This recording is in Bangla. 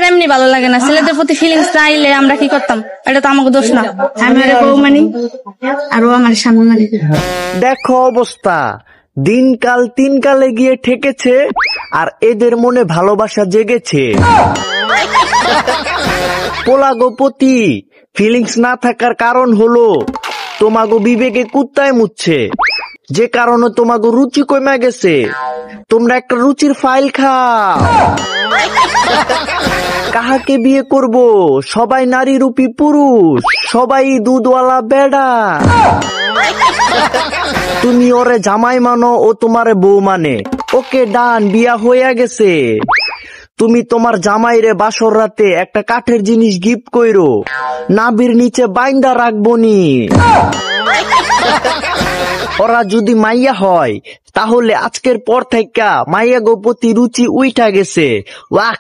ছেলেদের এমনি ভালো লাগে না, ছেলেদের প্রতি ফিলিংস চাইলে আমরা কি করতাম? এটা তো আমাকে দোষ না। আমি আরে বউ মানি আর ও আমার স্বামী মানি। দেখো অবস্থা, দিনকাল তিন কালে গিয়ে ঠেকেছে আর এদের মনে ভালোবাসা জেগেছে। পোলাগো প্রতি ফিলিংস না থাকার কারণ হলো তোমাগো বিবেকে কুত্তায় মুচ্ছে, যে কারণে তোমাগো রুচি কমে গেছে। তোমরা একটা রুচির ফাইল খাও। কাহাকে বিয়ে করব? সবাই নারী রূপী পুরুষ, সবাই দুধওয়ালা বেড়া। তুমি ওরে জামাই মানো, ও তোমারে বউ মানে। ওকে ডান, বিয়া হইয়া গেছে। তুমি তোমার জামাইরে বাসর রাতে একটা কাঠের জিনিস গিফট কইরো, নাভির নিচে বাইন্দা রাখবনি। ওরা যদি মাইয়া হয় তাহলে আজকের পর থেকে মাইয়া গো প্রতি রুচি উইঠা গেছে। ওয়াক